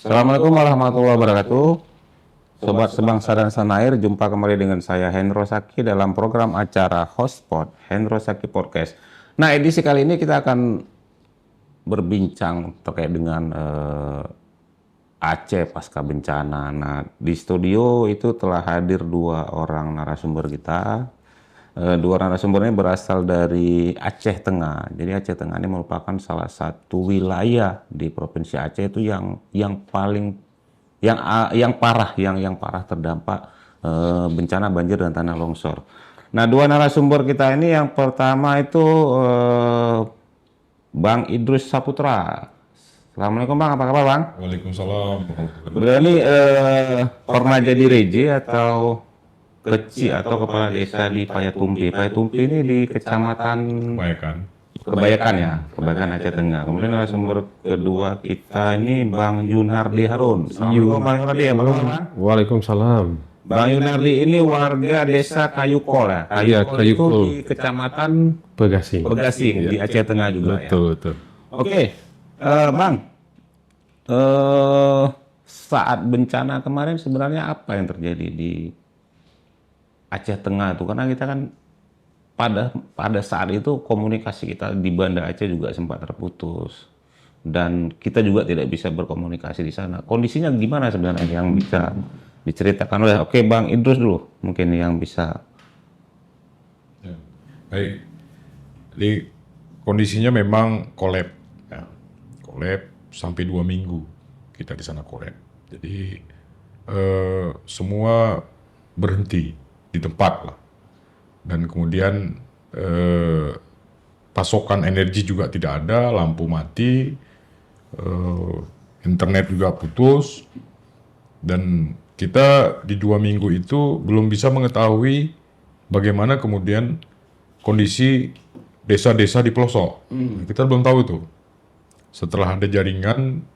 Assalamualaikum warahmatullahi wabarakatuh. Sobat sebangsa dan senair, jumpa kembali dengan saya Hendro Saki dalam program acara Hotspot Hendro Saki Podcast. Nah, edisi kali ini kita akan berbincang terkait dengan Aceh pasca bencana. Nah, di studio itu telah hadir dua orang narasumber kita. Dua narasumber ini berasal dari Aceh Tengah. Jadi Aceh Tengah ini merupakan salah satu wilayah di Provinsi Aceh itu yang paling yang parah terdampak bencana banjir dan tanah longsor. Nah, dua narasumber kita ini, yang pertama itu Bang Idrus Saputra. Assalamualaikum Bang, apa kabar Bang? Waalaikumsalam. Beliau ini pernah jadi RJ atau kecil atau kepala desa di Payatumpi. Payatumpi ini di kecamatan Kebayakan Aceh Tengah. Kemudian narasumber kedua kita ini Bang Yunardi Harun. Assalamualaikum Bang Yunardi, ya Bang. Waalaikumsalam. Bang Yunardi ini warga desa Kayukol ya. Kayukol itu di kecamatan Pegasing di Aceh Tengah juga. Betul. Oke, Bang. Saat bencana kemarin sebenarnya apa yang terjadi di Aceh Tengah itu? Karena kita kan pada saat itu komunikasi kita di Banda Aceh juga sempat terputus dan kita juga tidak bisa berkomunikasi di sana. Kondisinya gimana sebenarnya yang bisa diceritakan oleh Bang Idrus dulu mungkin yang bisa. Ya. Baik. Jadi kondisinya memang kolab sampai 2 minggu kita di sana kolab. Jadi semua berhenti di tempat lah. Dan kemudian pasokan energi juga tidak ada, lampu mati, internet juga putus, dan kita di 2 minggu itu belum bisa mengetahui bagaimana kemudian kondisi desa-desa di pelosok. Kita belum tahu itu. Setelah ada jaringan,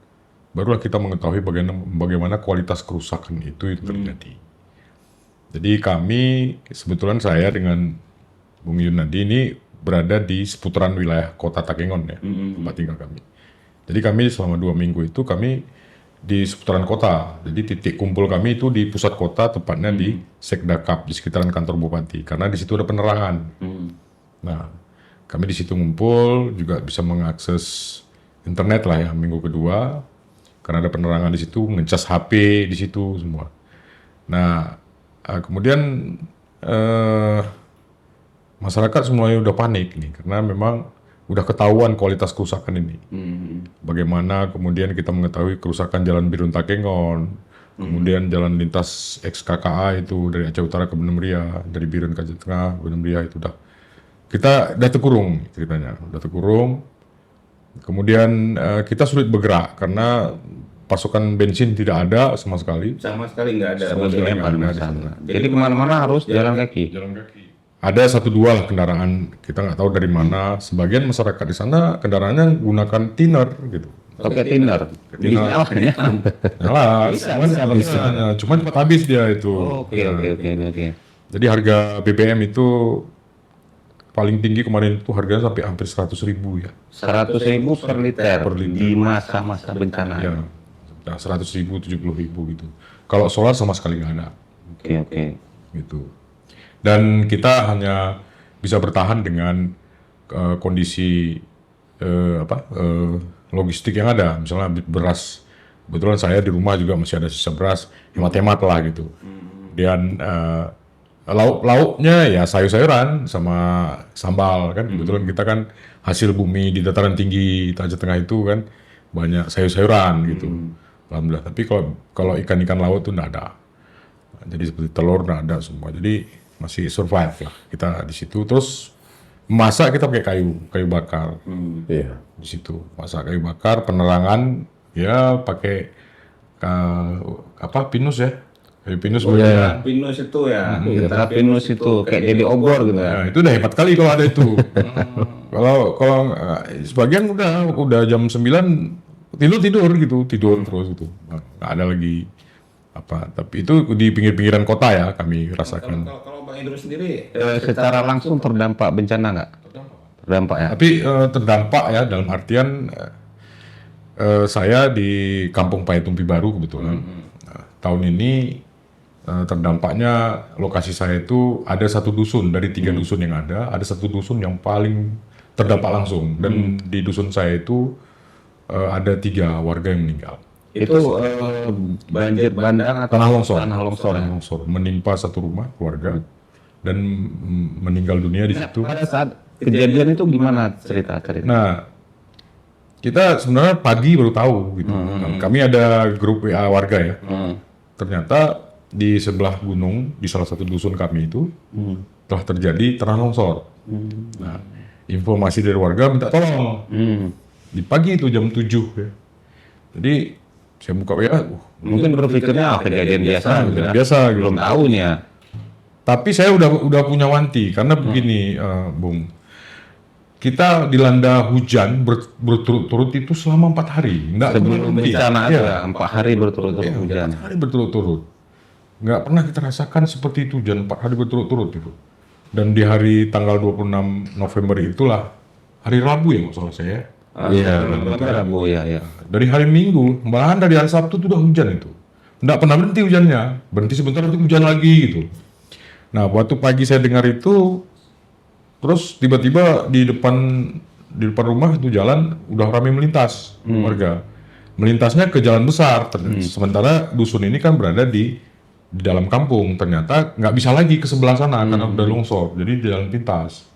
barulah kita mengetahui bagaimana kualitas kerusakan itu terjadi. Jadi kami, sebetulnya saya dengan Bung Yunardi ini berada di seputaran wilayah kota Takengon ya, tempat tinggal kami. Jadi kami selama 2 minggu itu kami di seputaran kota. Jadi titik kumpul kami itu di pusat kota, tepatnya di Sekdakap, di sekitaran kantor bupati. Karena di situ ada penerangan. Nah, kami di situ ngumpul, juga bisa mengakses internet lah ya minggu kedua. Karena ada penerangan di situ, ngecas HP di situ semua. Nah, kemudian masyarakat semuanya udah panik nih karena memang udah ketahuan kualitas kerusakan ini. Bagaimana kemudian kita mengetahui kerusakan Jalan Birun Takengon, kemudian jalan lintas XKKA itu dari Aceh Utara ke Benam Ria, dari Birun ke Aceh Tengah, Benam Ria itu kita udah terkurung ceritanya, udah terkurung. Kemudian kita sulit bergerak karena pasokan bensin tidak ada sama sekali. Sama sekali nggak ada BBM di sana. Jadi kemana-mana harus jalan kaki. Ada 1-2 lah kendaraan, kita nggak tahu dari mana. Sebagian masyarakat di sana kendaraannya gunakan tiner gitu. Pakai tiner. Bisa. Cuma cepat habis dia itu. Oke. Jadi harga BBM itu paling tinggi kemarin itu harganya sampai hampir 100.000 ya. 100.000 per liter di masa-masa bencana. Ya. 100.000, 70.000 gitu. Kalau solar sama sekali nggak ada. Oke. Gitu. Dan kita hanya bisa bertahan dengan kondisi logistik yang ada. Misalnya beras. Kebetulan saya di rumah juga masih ada sisa beras, hemat-hemat lah gitu. Dan lauknya ya sayur-sayuran sama sambal kan. Kebetulan kita kan hasil bumi di dataran tinggi Aceh Tengah itu kan banyak sayur-sayuran gitu. Alhamdulillah. Tapi kalau ikan-ikan laut tuh nggak ada. Jadi seperti telur nggak ada semua. Jadi masih survive lah kita di situ. Terus masak kita pakai kayu bakar. Iya. Di situ masak kayu bakar, penerangan ya pakai pinus ya. Kayu pinus. Pinus itu ya. Kita pinus itu kayak jadi obor gitu ya. Nah, itu udah hebat kali kalau ada itu. Kalau sebagian udah jam 9 tidur terus gitu, nggak ada lagi tapi itu di pinggir-pinggiran kota ya kami rasakan. Kalau Bang Idrus sendiri secara langsung terdampak bencana nggak? Terdampak ya. Tapi terdampak ya dalam artian Saya di Kampung Payatumpi Baru kebetulan. Nah, tahun ini terdampaknya lokasi saya itu ada satu dusun dari 3 dusun yang ada satu dusun yang paling terdampak langsung dan di dusun saya itu ada 3 warga yang meninggal. Itu banjir bandang atau Tanah longsor. Tanah longsor. Tanah longsor menimpa satu rumah keluarga dan meninggal dunia di situ. Pada saat kejadian itu gimana cerita? Nah, kita sebenarnya pagi baru tahu gitu. Nah, kami ada grup WA warga ya. Ternyata di sebelah gunung di salah satu dusun kami itu telah terjadi tanah longsor. Nah, informasi dari warga minta tolong. Di pagi itu jam 7 ya. Jadi saya buka WA, Mungkin berpikirnya kejadian biasa, gitu ya. biasa gitu. Belum tahu nih ya. Tapi saya udah punya wanti karena begini, Bung. Kita dilanda hujan berturut-turut itu selama 4 hari. Nggak Sebelum pernah berhenti. bencana Iya, ada 4 hari berturut-turut hujan. 4 hari berturut-turut. Nggak pernah kita rasakan seperti itu hujan 4 hari berturut-turut itu. Dan di hari tanggal 26 November itulah hari Rabu ya masalah saya. Iya, Rabu ya. Dari hari Minggu, malahan dari hari Sabtu itu udah hujan itu. Nggak pernah berhenti hujannya. Berhenti sebentar nanti hujan lagi gitu. Nah, waktu pagi saya dengar itu, terus tiba-tiba di depan rumah itu jalan udah ramai melintas warga. Melintasnya ke jalan besar. Sementara dusun ini kan berada di dalam kampung. Ternyata nggak bisa lagi ke sebelah sana karena udah longsor. Jadi di jalan pintas.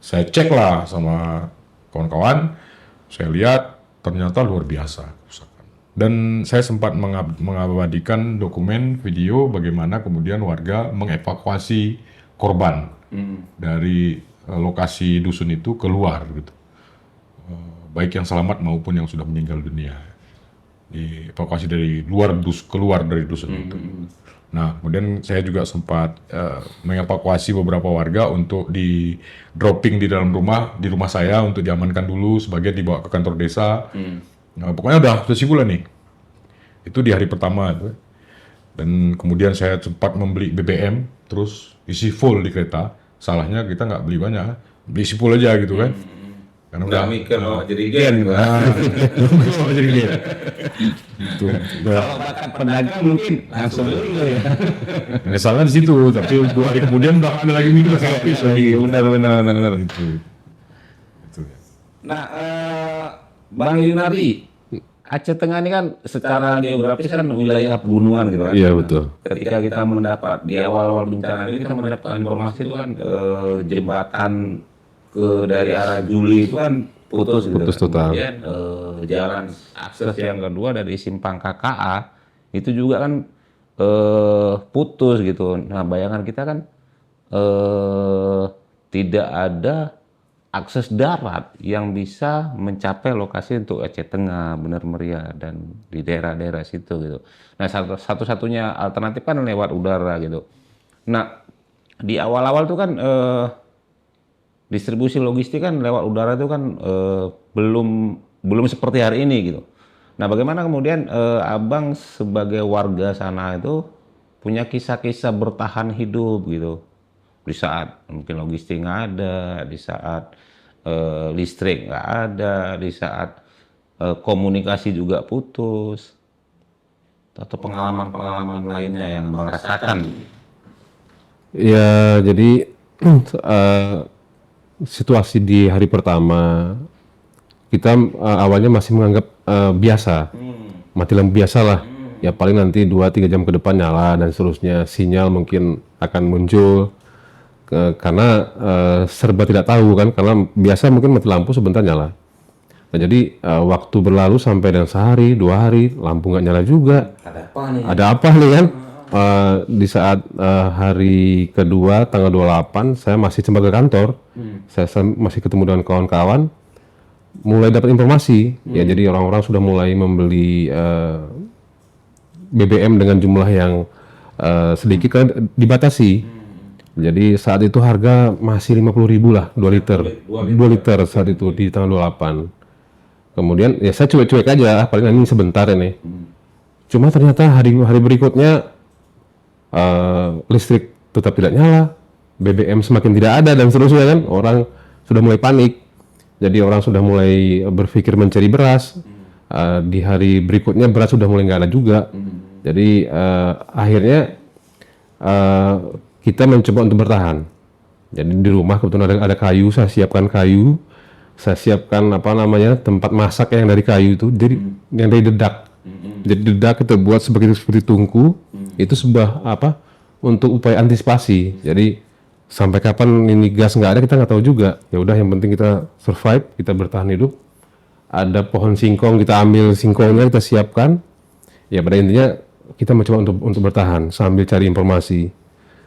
Saya cek lah sama kawan-kawan. Saya lihat ternyata luar biasa kerusakan. Dan saya sempat mengabadikan dokumen video bagaimana kemudian warga mengevakuasi korban dari lokasi dusun itu keluar gitu. Baik yang selamat maupun yang sudah meninggal dunia. Dievakuasi dari keluar dari dusun itu. Nah, kemudian saya juga sempat mengevakuasi beberapa warga untuk di dropping di dalam rumah, di rumah saya untuk diamankan dulu, sebagian dibawa ke kantor desa. Nah, pokoknya udah sebulan nih. Itu di hari pertama itu. Dan kemudian saya sempat membeli BBM, terus isi full di kereta. Salahnya kita nggak beli banyak, beli isi full aja gitu kan. Karena udah Mikir mau jadi gen gitu. jadi gitu. Kalau bakat pedagang mungkin langsung dulu ya. Misalnya di situ, tapi 2 hari kemudian udah ada lagi minggu habis lagi. Benar. Itu. Nah, Bang Yunardi, Aceh Tengah ini kan secara geografis kan wilayah pegunungan gitu kan. Iya betul. Ketika kita mendapat di awal-awal bencana ini kita mendapat informasi itu kan jembatan dari arah Juli itu kan putus gitu. Putus total. Kemudian jalan akses yang kedua dari Simpang KKA itu juga kan putus gitu. Nah, bayangan kita kan tidak ada akses darat yang bisa mencapai lokasi untuk Aceh Tengah, Bener Meriah dan di daerah-daerah situ gitu. Nah, satu-satunya alternatif kan lewat udara gitu. Nah, di awal-awal tuh kan distribusi logistik kan lewat udara itu kan belum seperti hari ini gitu. Nah, bagaimana kemudian Abang sebagai warga sana itu punya kisah-kisah bertahan hidup gitu di saat mungkin logistik nggak ada, di saat listrik nggak ada, di saat komunikasi juga putus, atau pengalaman-pengalaman lainnya yang Abang rasakan. Ya jadi situasi di hari pertama kita awalnya masih menganggap biasa, mati lampu biasa lah. Ya paling nanti 2-3 jam ke depan nyala dan seterusnya, sinyal mungkin akan muncul. Karena serba tidak tahu kan, karena biasa mungkin mati lampu sebentar nyala. Nah jadi waktu berlalu sampai dengan sehari, 2 hari, lampu nggak nyala juga. Ada apa nih kan? Di saat hari kedua, tanggal 28, saya masih sempat ke kantor. Saya masih ketemu dengan kawan-kawan, mulai dapat informasi. Ya jadi orang-orang sudah mulai membeli BBM dengan jumlah yang sedikit kan dibatasi. Jadi saat itu harga masih 50.000 lah, 2 liter. 2 liter saat itu di tanggal 28. Kemudian ya saya cuek-cuek aja, paling ini sebentar ini. Cuma ternyata hari berikutnya listrik tetap tidak nyala, BBM semakin tidak ada dan seterusnya kan. Orang sudah mulai panik. Jadi orang sudah mulai berpikir mencari beras. di hari berikutnya beras sudah mulai nggak ada juga. Jadi akhirnya kita mencoba untuk bertahan. Jadi di rumah kebetulan ada kayu, saya siapkan kayu, saya siapkan apa namanya tempat masak yang dari kayu itu, jadi yang dari dedak. Jadi dedak kita buat seperti tungku, itu sebuah apa untuk upaya antisipasi. Jadi sampai kapan ini gas nggak ada kita nggak tahu juga. Ya udah yang penting kita survive, kita bertahan hidup. Ada pohon singkong kita ambil singkongnya kita siapkan. Ya pada intinya kita mencoba untuk bertahan sambil cari informasi.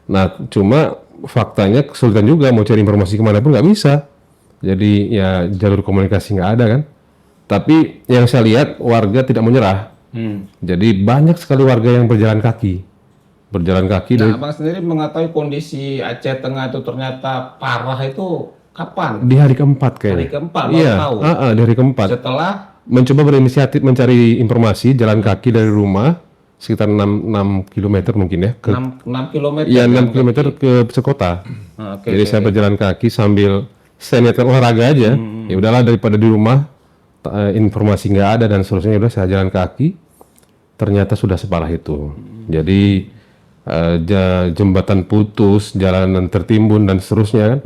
Nah cuma faktanya kesulitan juga mau cari informasi kemana pun nggak bisa. Jadi ya jalur komunikasi nggak ada kan. Tapi yang saya lihat warga tidak menyerah. Jadi banyak sekali warga yang berjalan kaki. Nah, Abang sendiri mengetahui kondisi Aceh Tengah itu ternyata parah itu kapan? Di hari keempat kayaknya. Hari keempat baru Iya, tahu. di hari keempat. Setelah Mencoba berinisiatif mencari informasi jalan kaki dari rumah sekitar 6 km mungkin ya. 6 kilometer. Iya 6 km ke sekota. Jadi saya berjalan kaki sambil saya niatkan olahraga aja. Ya udahlah daripada di rumah informasi nggak ada dan seterusnya, udah saya jalan kaki. Ternyata sudah separah itu. Jadi jembatan putus, jalanan tertimbun dan seterusnya kan.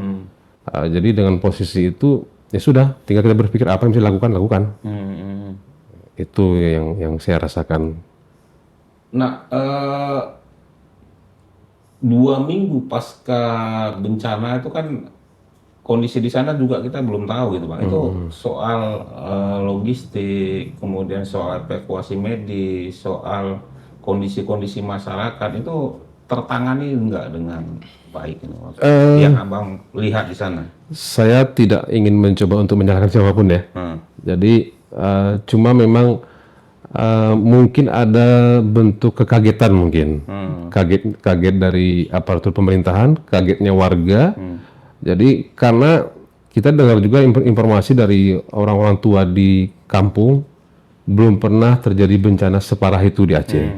Jadi dengan posisi itu ya sudah, tinggal kita berpikir apa yang bisa lakukan. Itu yang saya rasakan. Nah, 2 minggu pasca bencana itu kan kondisi di sana juga kita belum tahu gitu Bang. Itu soal logistik, kemudian soal evakuasi medis, soal kondisi-kondisi masyarakat itu tertangani enggak dengan baik ini, yang Abang lihat di sana? Saya tidak ingin mencoba untuk menyalahkan siapapun ya. Jadi cuma memang mungkin ada bentuk kekagetan mungkin, kaget dari aparatur pemerintahan, kagetnya warga. Jadi karena kita dengar juga informasi dari orang-orang tua di kampung, belum pernah terjadi bencana separah itu di Aceh,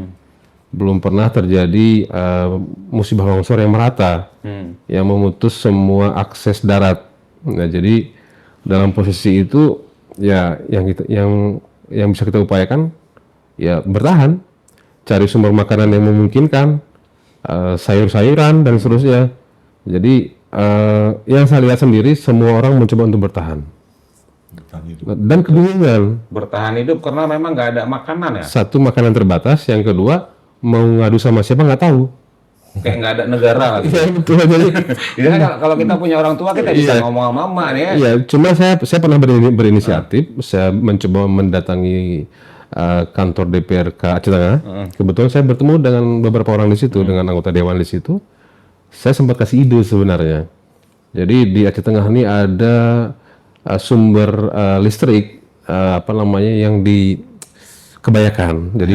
belum pernah terjadi musibah longsor yang merata, yang memutus semua akses darat. Nah jadi dalam posisi itu ya yang bisa kita upayakan ya bertahan, cari sumber makanan yang memungkinkan, sayur-sayuran dan seterusnya. Jadi yang saya lihat sendiri semua orang mencoba untuk bertahan dan kebingungan. Bertahan hidup karena memang nggak ada makanan ya. Satu, makanan terbatas. Yang kedua, mau ngadu sama siapa nggak tahu. Kayak nggak ada negara gitu. Iya betul. Jadi Jadi kan kalau kita punya orang tua kita bisa ngomong sama mama nih ya. iya, cuma saya pernah berinisiatif, saya mencoba mendatangi kantor DPRK Aceh Tengah. Kebetulan saya bertemu dengan beberapa orang di situ, dengan anggota dewan di situ. Saya sempat kasih ide sebenarnya. Jadi di Aceh Tengah ini ada sumber listrik apa namanya yang di Kebayakan. Jadi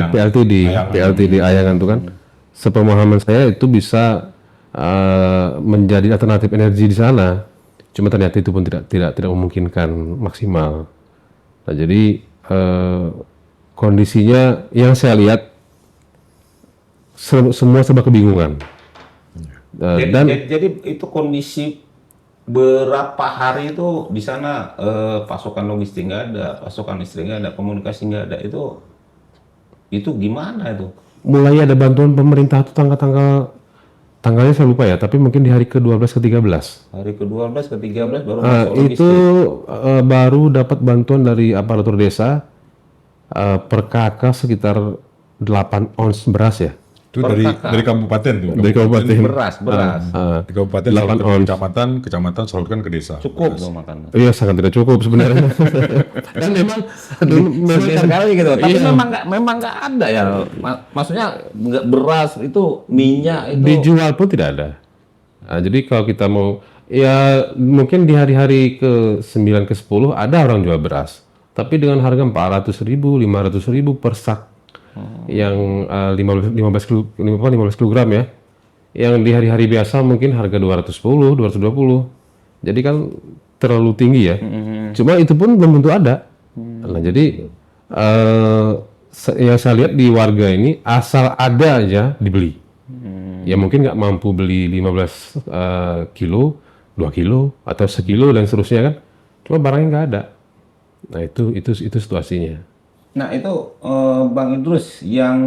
PLTD Ayangan itu kan. Sepemahaman saya itu bisa menjadi alternatif energi di sana. Cuma ternyata itu pun tidak memungkinkan maksimal. Nah, jadi kondisinya yang saya lihat semua serba kebingungan. Jadi itu kondisi berapa hari itu di sana pasokan logistik nggak ada, pasokan listrik nggak ada, komunikasi nggak ada, itu gimana itu? Mulai ada bantuan pemerintah itu tanggalnya saya lupa ya, tapi mungkin di hari ke-12 ke-13. Hari ke-12 ke-13 baru masuk logistik. Itu baru dapat bantuan dari aparatur desa per kakak sekitar 8 ons beras ya. Itu dari kabupaten tuh. Dari kabupaten. Beras. Di kabupaten 8 salurkan ke kecamatan salurkan ke desa. Cukup tuh makan. Iya sangat tidak cukup sebenarnya. Dan memang Sulit sekali gitu. Tapi memang nggak ada ya. Maksudnya nggak beras itu, minyak itu. dijual pun tidak ada. Nah, jadi kalau kita mau ya mungkin di hari-hari ke-9 ke-10 ada orang jual beras. Tapi dengan harga 400.000, 500.000 per sak. Yang 15 kg ya. Yang di hari-hari biasa mungkin harga 210, 220. Jadi kan terlalu tinggi ya. Cuma itu pun belum tentu ada. Nah, jadi yang saya lihat di warga ini asal ada aja dibeli. Ya mungkin nggak mampu beli 15 kilo, 2 kilo atau sekilo dan seterusnya kan. Cuma barangnya nggak ada. Nah itu situasinya. Nah itu Bang Idrus yang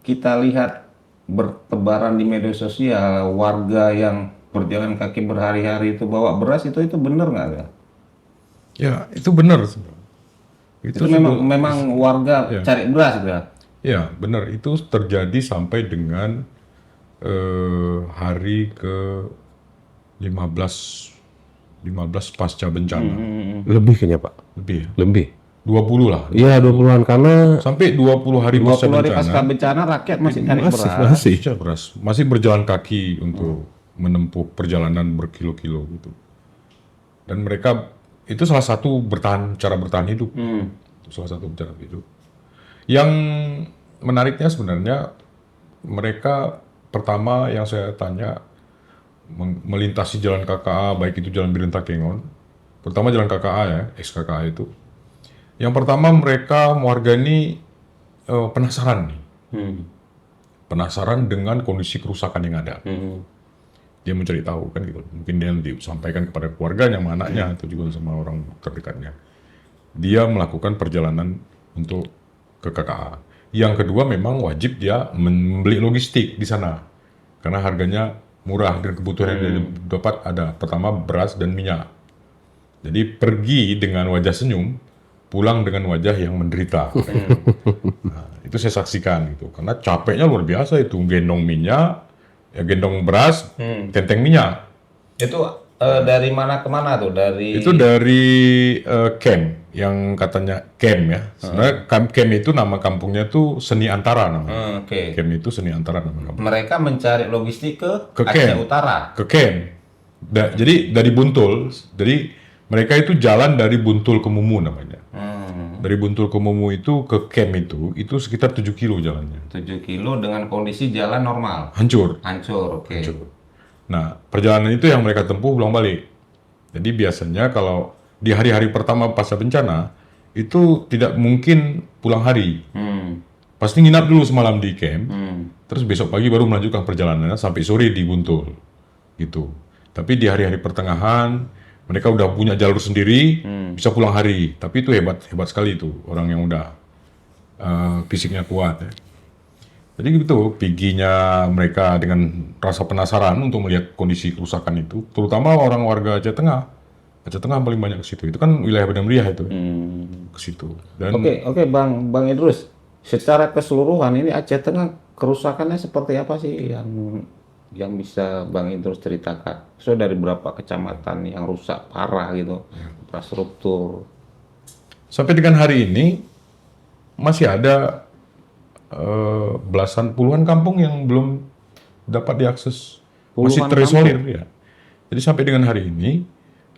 kita lihat bertebaran di media sosial warga yang berjalan kaki berhari-hari itu bawa beras itu benar nggak ya? Ya, itu benar. Itu memang warga ya. cari beras gitu ya? Ya, benar. Itu terjadi sampai dengan hari ke 15 pasca bencana. Lebih kayaknya Pak. Lebih ya. Lebih. 20 lah. Iya 20-an karena Sampai 20 hari 20 pasca hari bencana. pasca bencana rakyat masih cari beras. Masih berjalan kaki untuk menempuh perjalanan berkilo-kilo gitu. Dan mereka itu salah satu cara bertahan hidup. Itu salah satu cara hidup. Yang menariknya sebenarnya mereka pertama yang saya tanya melintasi jalan KKA, baik itu jalan Birenta Kengon, pertama jalan KKA ya, ex KKA itu. Yang pertama mereka warga ini penasaran nih, penasaran dengan kondisi kerusakan yang ada. Dia mencari tahu kan gitu, mungkin dia disampaikan kepada keluarganya, sama anaknya, atau juga sama orang terdekatnya. Dia melakukan perjalanan untuk ke KKA. Yang kedua memang wajib dia membeli logistik di sana karena harganya murah dan kebutuhan yang dia dapat ada pertama beras dan minyak. Jadi pergi dengan wajah senyum, pulang dengan wajah yang menderita. Nah, itu saya saksikan gitu karena capeknya luar biasa itu gendong minyak, ya gendong beras, tenteng minyak. Itu dari mana ke mana tuh? Itu dari camp yang katanya camp ya. Sebenarnya camp itu nama kampungnya tuh Seni Antara namanya. Oke. Camp itu Seni Antara nama kampung. Mereka mencari logistik ke Aceh camp. Utara. Ke camp. Jadi dari Buntul. Jadi mereka itu jalan dari Buntul ke Mumu namanya. Dari Buntul ke Mumu itu ke camp itu sekitar 7 kilo jalannya. 7 kilo dengan kondisi jalan normal. Hancur. Oke. Nah, perjalanan itu yang mereka tempuh pulang balik. Jadi biasanya kalau di hari-hari pertama pasca bencana, itu tidak mungkin pulang hari. Pasti nginap dulu semalam di camp, terus besok pagi baru melanjutkan perjalanannya sampai sore di Buntul. Gitu. Tapi di hari-hari pertengahan, mereka udah punya jalur sendiri, bisa pulang hari. Tapi itu hebat sekali itu, orang yang udah fisiknya kuat ya. Jadi gitu, piginya mereka dengan rasa penasaran untuk melihat kondisi kerusakan itu, terutama orang warga Aceh Tengah. Aceh Tengah paling banyak ke situ. Itu kan wilayah Padang Meriah itu. Ke situ. Dan Oke, Bang Idrus. Secara keseluruhan ini Aceh Tengah kerusakannya seperti apa sih yang bisa Bang Idrus ceritakan? So dari berapa kecamatan yang rusak parah gitu, infrastruktur. sampai dengan hari ini masih ada puluhan kampung yang belum dapat diakses, masih Puluhan terisolir ya. Jadi sampai dengan hari ini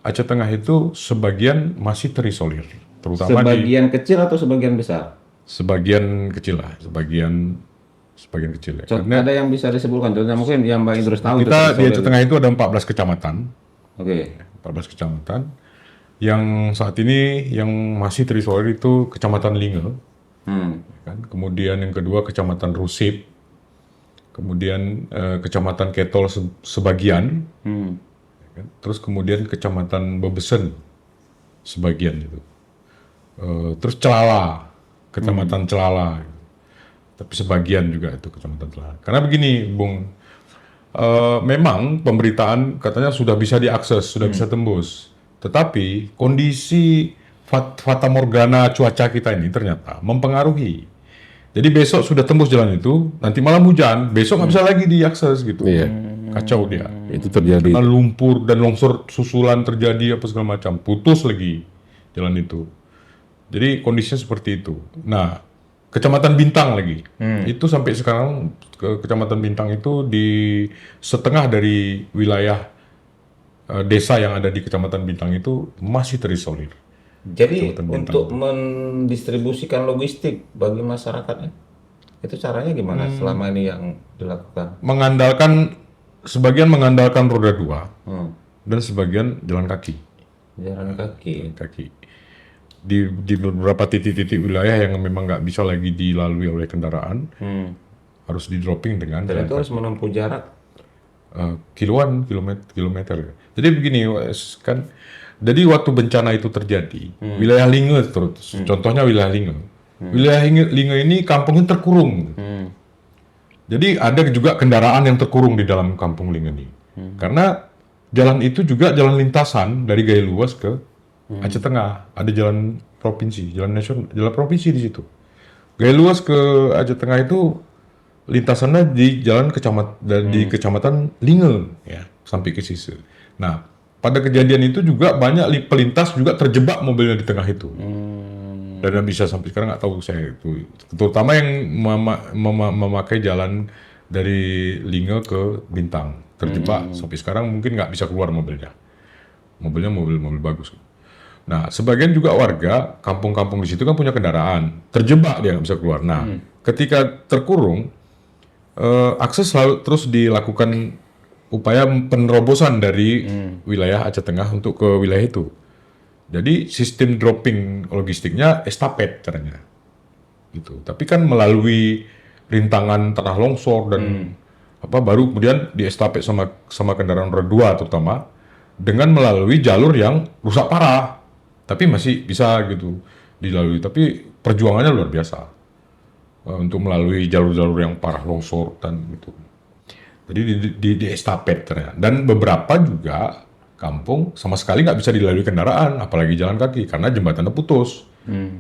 Aceh Tengah itu sebagian masih terisolir, terutama Sebagian kecil atau sebagian besar? sebagian kecil lah, sebagian kecil ya. Karena Ada yang bisa disebutkan, contohnya mungkin yang Bang Idrus tahu. kita di Aceh Tengah itu ada 14 kecamatan, Oke. 14 kecamatan. Yang saat ini yang masih terisolir itu Kecamatan Linge, kan? Kemudian yang kedua Kecamatan Rusip, kemudian Kecamatan Ketol sebagian, kan? Terus kemudian Kecamatan Bebesen sebagian itu, terus Celala, Kecamatan Celala, tapi sebagian juga itu Kecamatan Celala. Karena begini, Bung, memang pemberitaan katanya sudah bisa diakses, sudah bisa tembus, tetapi kondisi fata morgana cuaca kita ini ternyata mempengaruhi. Jadi besok sudah tembus jalan itu, nanti malam hujan, besok nggak bisa lagi diakses gitu. Iya. Kacau dia. Itu terjadi. Karena lumpur dan longsor susulan terjadi apa segala macam, putus lagi jalan itu. Jadi kondisinya seperti itu. Nah, Kecamatan Bintang lagi, itu sampai sekarang Kecamatan Bintang itu di setengah dari wilayah desa yang ada di Kecamatan Bintang itu masih terisolir. Jadi Kecamatan Bintang untuk mendistribusikan logistik bagi masyarakatnya, itu caranya gimana selama ini yang dilakukan? Sebagian mengandalkan roda 2 dan sebagian jalan kaki. Jalan kaki. Di beberapa titik-titik wilayah yang memang nggak bisa lagi dilalui oleh kendaraan, harus di dropping dengan Dan jalan itu harus menempuh jarak. kilometer. Jadi begini kan, jadi waktu bencana itu terjadi, wilayah Linge terus, contohnya wilayah Linge, Wilayah Linge ini kampungnya terkurung. Jadi ada juga kendaraan yang terkurung di dalam kampung Linge ini. Karena jalan itu juga jalan lintasan dari Gaya Luas ke Aceh Tengah. Ada jalan provinsi, jalan nasional, jalan provinsi di situ. Gaya Luas ke Aceh Tengah itu lintasannya di jalan di kecamatan Linge ya, sampai ke Sise. Nah, pada kejadian itu juga banyak pelintas juga terjebak mobilnya di tengah itu. Dan bisa sampai sekarang nggak tahu saya itu. Terutama yang memakai jalan dari Linge ke Bintang. Terjebak sampai sekarang mungkin nggak bisa keluar mobilnya. Mobilnya mobil bagus. Nah, sebagian juga warga kampung-kampung di situ kan punya kendaraan. Terjebak dia nggak bisa keluar. Nah, ketika terkurung, akses selalu terus dilakukan upaya penerobosan dari wilayah Aceh Tengah untuk ke wilayah itu. Jadi sistem dropping logistiknya estafet caranya, gitu. Tapi kan melalui rintangan tanah longsor dan baru kemudian diestafet sama kendaraan roda 2 terutama dengan melalui jalur yang rusak parah, tapi masih bisa gitu dilalui. Tapi perjuangannya luar biasa untuk melalui jalur-jalur yang parah longsor dan gitu. Jadi di estafet ternyata. Dan beberapa juga kampung sama sekali nggak bisa dilalui kendaraan, apalagi jalan kaki karena jembatannya putus.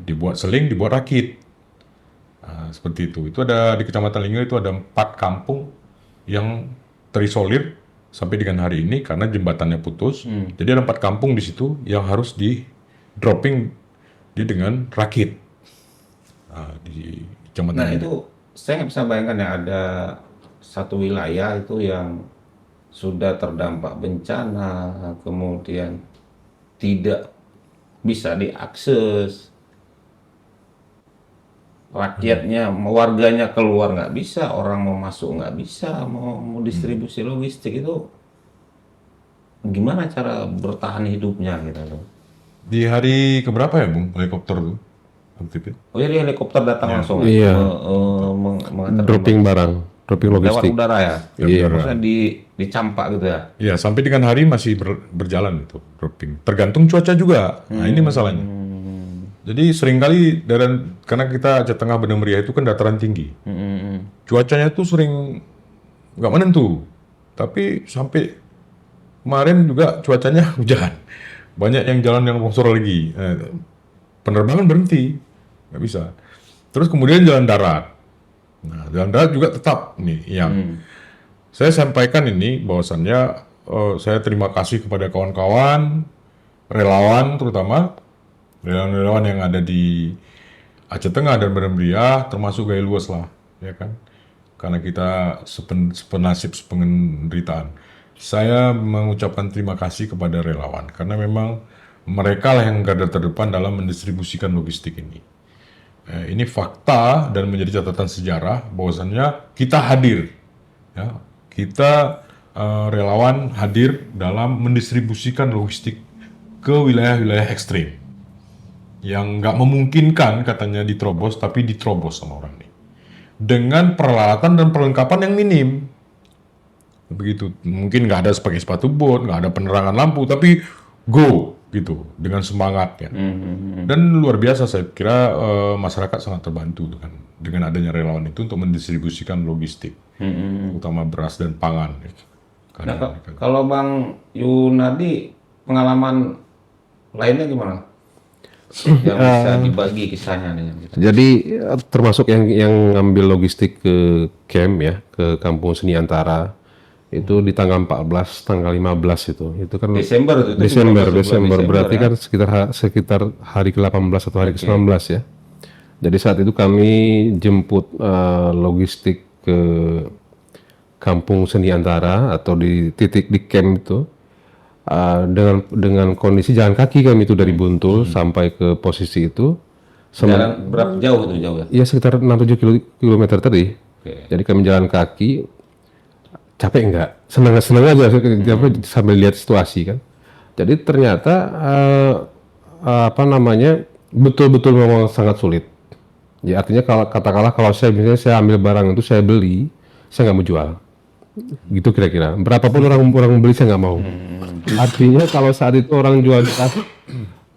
Dibuat seling, dibuat rakit. Nah, seperti itu. Itu ada di Kecamatan Linge itu ada 4 kampung yang terisolir sampai dengan hari ini karena jembatannya putus. Jadi ada 4 kampung di situ yang harus di dropping dengan rakit. Nah, di Kecamatan Nah Linge. itu saya nggak bisa bayangkan ya, ada satu wilayah itu yang sudah terdampak bencana, kemudian tidak bisa diakses, rakyatnya, warganya keluar nggak bisa, orang mau masuk nggak bisa, mau distribusi logistik itu gimana cara bertahan hidupnya gitu loh. Di hari keberapa ya, Bung, helikopter tuh aktif? Oh jadi helikopter datang langsung Iya. mengantar Dropping barang, dropping lewat logistik. udara ya? Iya. Maksudnya dicampak gitu ya? Ya, sampai dengan hari masih berjalan itu dropping. Tergantung cuaca juga. Nah, ini masalahnya. Jadi seringkali karena kita Aceh Tengah Benang Meriah itu kan dataran tinggi. Cuacanya tuh sering nggak menentu. Tapi sampai kemarin juga cuacanya hujan. Banyak yang jalan yang longsor lagi. Penerbangan berhenti. Nggak bisa. Terus kemudian jalan darat. Nah, jalan darat juga tetap nih yang saya sampaikan ini bahwasannya saya terima kasih kepada kawan-kawan, relawan terutama, relawan-relawan yang ada di Aceh Tengah dan Benang Meriah, termasuk Gaya Luas lah, ya kan? Karena kita sepenasib sependeritaan. Saya mengucapkan terima kasih kepada relawan, karena memang mereka lah yang garda terdepan dalam mendistribusikan logistik ini. Ini fakta dan menjadi catatan sejarah bahwasannya kita hadir, ya. Kita relawan hadir dalam mendistribusikan logistik ke wilayah-wilayah ekstrim yang nggak memungkinkan katanya diterobos, tapi diterobos sama orang ini dengan peralatan dan perlengkapan yang minim. Begitu, mungkin nggak ada pakai sepatu bot, nggak ada penerangan lampu, tapi go gitu dengan semangat ya. Dan luar biasa saya kira masyarakat sangat terbantu dengan adanya relawan itu untuk mendistribusikan logistik, utama beras dan pangan. Nah, kalau Bang Yunadi, pengalaman lainnya gimana? Yang bisa dibagi kisahnya dengan kita. Jadi termasuk yang ngambil logistik ke camp ya, ke Kampung Seni Antara itu di tanggal 14, tanggal 15 itu kan Desember itu Desember berarti ya? kan sekitar hari ke-18 atau hari ke-19 ya. Jadi saat itu kami jemput logistik ke Kampung Seni Antara atau di titik di camp itu dengan kondisi jalan kaki kami itu dari Buntul sampai ke posisi itu. Jalan berapa jauh itu jauh ya? Ya sekitar 6-7 kilometer tadi. Oke. Jadi kami jalan kaki, capek enggak? Senang aja sambil lihat situasi kan. Jadi ternyata betul-betul memang sangat sulit. Ya artinya katakanlah kalau misalnya saya ambil barang itu saya beli, saya nggak mau jual. Gitu kira-kira. Berapapun orang beli saya nggak mau. Artinya kalau saat itu orang jual di atas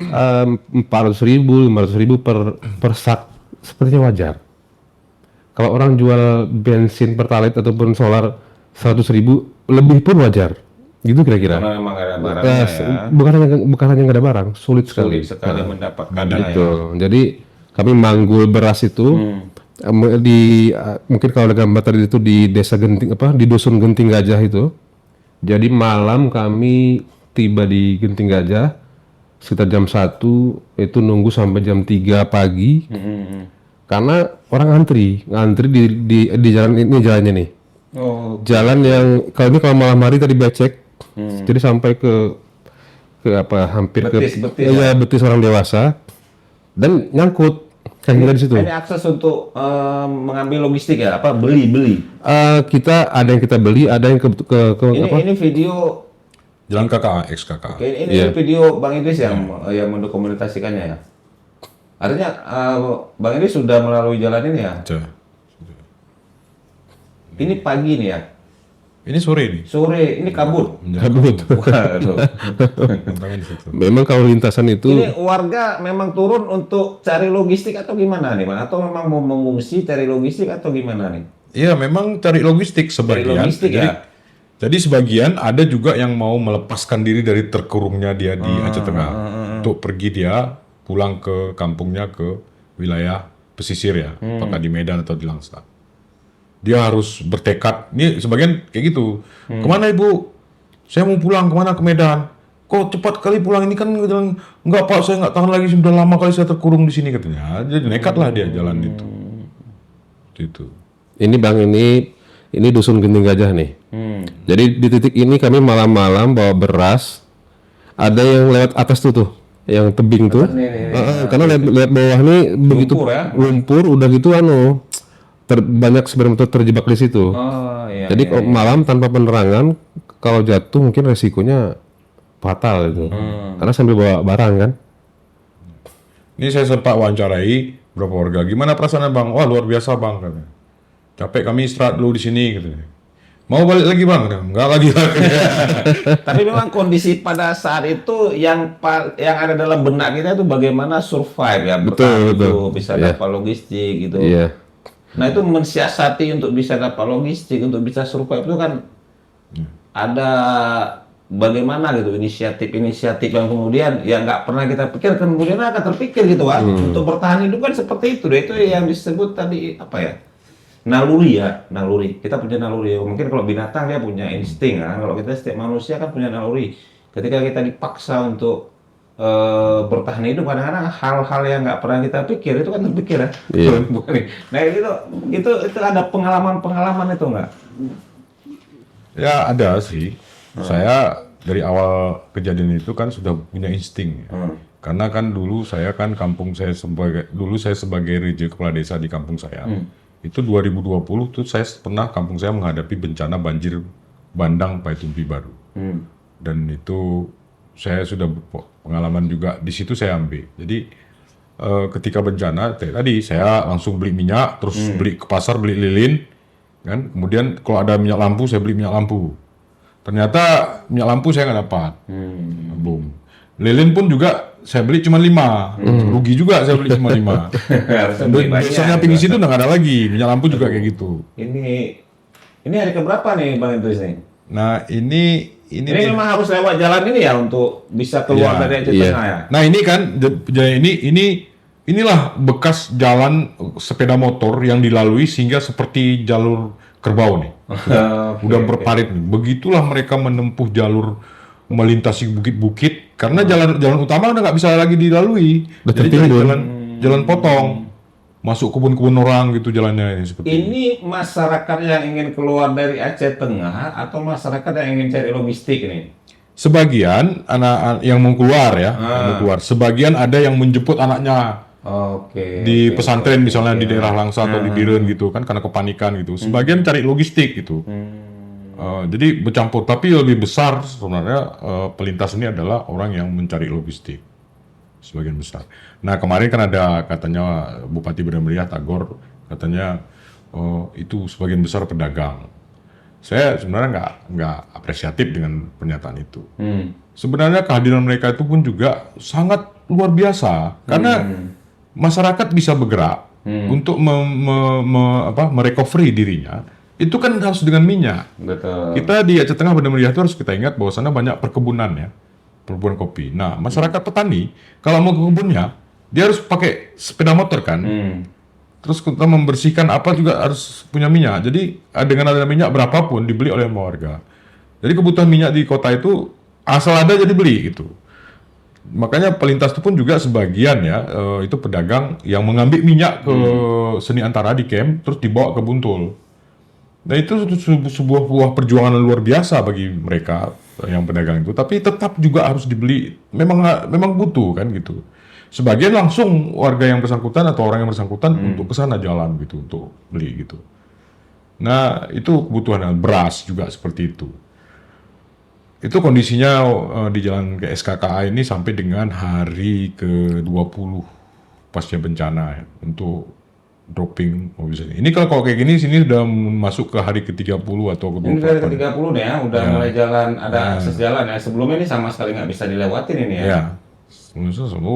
400.000, 500.000 per sak sepertinya wajar. Kalau orang jual bensin pertalite ataupun solar 100.000 lebih pun wajar. Gitu kira-kira. Karena memang ada barangnya ya. Bukan hanya nggak ada barang, sulit sekali. Sulit sekali mendapatkannya ya. Betul. Jadi kami manggul beras itu mungkin kalau ada gambar tadi itu di desa Genting di dusun Genting Gajah itu. Jadi malam kami tiba di Genting Gajah sekitar jam 1 itu nunggu sampai jam 3 pagi. Karena orang ngantri di jalan ini jalannya nih. Oh, Jalan yang kalau malam hari tadi becek. Jadi sampai ke hampir Betis betis orang dewasa dan nyangkut kayak di situ. Ini akses untuk mengambil logistik ya, beli. Kita ada yang kita beli, ada yang Ini video, Jalan KKA, ex KKA. oke, ini video Bang Idris yang mendokumentasikannya ya. Artinya Bang Idris sudah melalui jalan ini ya. Sudah. Ini pagi nih ya. Ini sore nih. Sore ini kabut. Kabut. Waduh. Tangan di situ. Memang kalau lintasan itu Ini warga memang turun untuk cari logistik atau gimana nih, Bang? Atau memang mau mengungsi cari logistik atau gimana nih? Iya, memang cari logistik sebagian. logistik ya? Jadi sebagian ada juga yang mau melepaskan diri dari terkurungnya dia di Aceh Tengah untuk pergi dia pulang ke kampungnya ke wilayah pesisir ya, apakah di Medan atau di Langsa. Dia harus bertekad. Ini sebagian kayak gitu. Kemana ibu? Saya mau pulang. Kemana? Ke Medan. Kok cepat kali pulang ini kan? Bilang, enggak Pak, saya nggak tahan lagi. Sudah lama kali saya terkurung di sini katanya. Jadi nekat lah dia jalan itu. Itu. ini Bang ini dusun Genting Gajah nih. Jadi di titik ini kami malam-malam bawa beras. Ada yang lewat atas tuh yang tebing tuh. Karena lihat bawah nih begitu Lumpur ya? lumpur udah gitu banyak sebenarnya terjebak di situ. Oh iya. Jadi kalau malam tanpa penerangan kalau jatuh mungkin resikonya fatal itu. Karena sambil bawa barang kan. Ini saya sempat wawancarai beberapa warga. Gimana perasaan Bang? Wah luar biasa Bang katanya. Capek kami istirahat dulu di sini katanya. Mau balik lagi Bang? Enggak lagi lah. Tapi memang kondisi pada saat itu yang ada dalam benak kita itu bagaimana survive ya, bertahan betul. bisa dapat logistik gitu. Iya. Nah itu mensiasati untuk bisa dapat logistik, untuk bisa survive itu kan ada bagaimana gitu inisiatif yang kemudian ya nggak pernah kita pikir kemudian akan terpikir gitu Pak. Untuk bertahan hidup kan seperti itu deh. Itu yang disebut tadi apa ya? Naluri. Kita punya naluri. Mungkin kalau binatang dia punya insting kan. Kalau kita setiap manusia kan punya naluri. Ketika kita dipaksa untuk bertahan hidup, kadang-kadang hal-hal yang nggak pernah kita pikir itu kan terpikir ya. Iya. Nah itu ada pengalaman itu nggak? Ya ada sih. Saya dari awal kejadian itu kan sudah punya insting. Ya. Karena kan dulu saya sebagai RJ kepala desa di kampung saya. Itu 2020 tuh saya pernah kampung saya menghadapi bencana banjir bandang Paitumpi Baru. Dan itu saya sudah pengalaman juga di situ saya ambil. Jadi ketika bencana tadi saya langsung beli minyak, terus beli ke pasar beli lilin, kan? Kemudian kalau ada minyak lampu saya beli minyak lampu. Ternyata minyak lampu saya nggak dapat. Boom. Lilin pun juga saya beli cuma 5. Rugi juga saya beli cuma 5. Biasanya pinggir situ udah nggak ada lagi. Minyak lampu juga kayak gitu. Ini hari keberapa nih Bang Idris nih? Nah ini memang harus lewat jalan ini ya untuk bisa keluar dari Aceh Tengah ya. Nah ini kan inilah bekas jalan sepeda motor yang dilalui sehingga seperti jalur kerbau nih. Udah berparit nih. Begitulah mereka menempuh jalur melintasi bukit-bukit karena jalan utama udah nggak bisa lagi dilalui. Jadi jalan potong. Masuk kebun-kebun orang gitu jalannya ini seperti ini masyarakat yang ingin keluar dari Aceh Tengah atau masyarakat yang ingin cari logistik ini? Sebagian anak yang mau keluar ya, yang mau keluar. Sebagian ada yang menjemput anaknya di pesantren misalnya di daerah Langsa atau di Biren gitu kan karena kepanikan gitu. Sebagian cari logistik gitu. Jadi bercampur. Tapi lebih besar sebenarnya pelintas ini adalah orang yang mencari logistik. Sebagian besar. Nah kemarin kan ada katanya Bupati Banda Meriah Tagor katanya itu sebagian besar pedagang. Saya sebenarnya nggak apresiatif dengan pernyataan itu. Sebenarnya kehadiran mereka itu pun juga sangat luar biasa karena masyarakat bisa bergerak untuk merecovery dirinya, itu kan harus dengan minyak. Betul. Kita di Aceh Tengah Banda Meriah itu harus kita ingat bahwa sana banyak perkebunan ya, perkebunan kopi. Nah, masyarakat petani kalau mau ke kebunnya, dia harus pakai sepeda motor kan. Terus kita membersihkan apa juga harus punya minyak. Jadi dengan ada minyak berapapun dibeli oleh warga. Jadi kebutuhan minyak di kota itu asal ada jadi beli gitu. Makanya pelintas itu pun juga sebagian ya itu pedagang yang mengambil minyak ke Seni Antara di camp terus dibawa ke Buntul. Nah itu sebuah perjuangan luar biasa bagi mereka yang pedagang itu. Tapi tetap juga harus dibeli. Memang butuh kan gitu. Sebagian langsung warga yang bersangkutan atau orang yang bersangkutan untuk ke sana jalan gitu untuk beli gitu. Nah itu kebutuhan beras juga seperti itu. Itu kondisinya di jalan ke SKKA ini sampai dengan hari ke-20 pasca bencana ya, untuk dropping mobil ini. Ini kalau kayak gini sini sudah masuk ke hari ke-30 atau Ini dari ke-24. ke-30 nih ya, udah mulai jalan, ada akses jalan ya. Sebelumnya ini sama sekali nggak bisa dilewatin ini ya. Ya,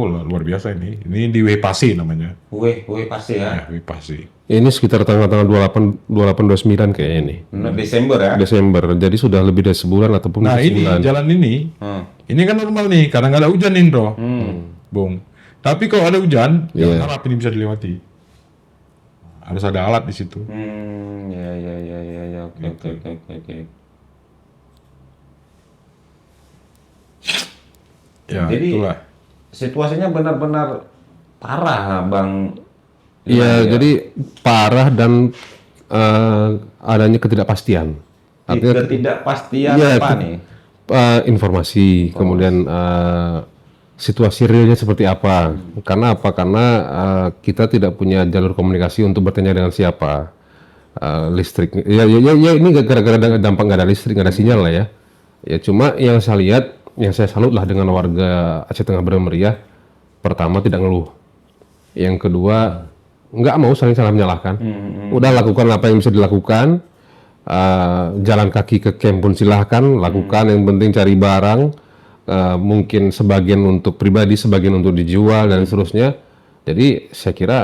luar biasa ini. Ini di Wepasi namanya. Weh pasti ya. Ya, Wepasi. Ini sekitar tanggal 28, 29 kayaknya ini. Desember ya. Desember. Jadi sudah lebih dari sebulan ataupun Nah ini sebulan. jalan ini kan normal nih, karena nggak ada hujan nih, Bro. Bung. Tapi kalau ada hujan, jangan harap ini bisa dilewati. Harus ada alat di situ. Ya, oke. Ya, Jadi itulah. situasinya benar-benar parah, Bang. Iya, jadi parah dan adanya ketidakpastian. Ketidakpastian Iya, apa nih? Informasi, kemudian situasi realnya seperti apa. Karena apa? Karena kita tidak punya jalur komunikasi untuk bertanya dengan siapa. Listrik, ya ini gara-gara dampak nggak ada listrik, nggak ada sinyal lah ya. Ya cuma yang saya lihat, yang saya salut lah dengan warga Aceh Tengah Banda Meriah. Pertama tidak ngeluh. Yang kedua nggak mau saling menyalahkan. Udah lakukan apa yang bisa dilakukan. Jalan kaki ke camp pun silahkan lakukan. Yang penting cari barang. Mungkin sebagian untuk pribadi, sebagian untuk dijual dan seterusnya. Jadi saya kira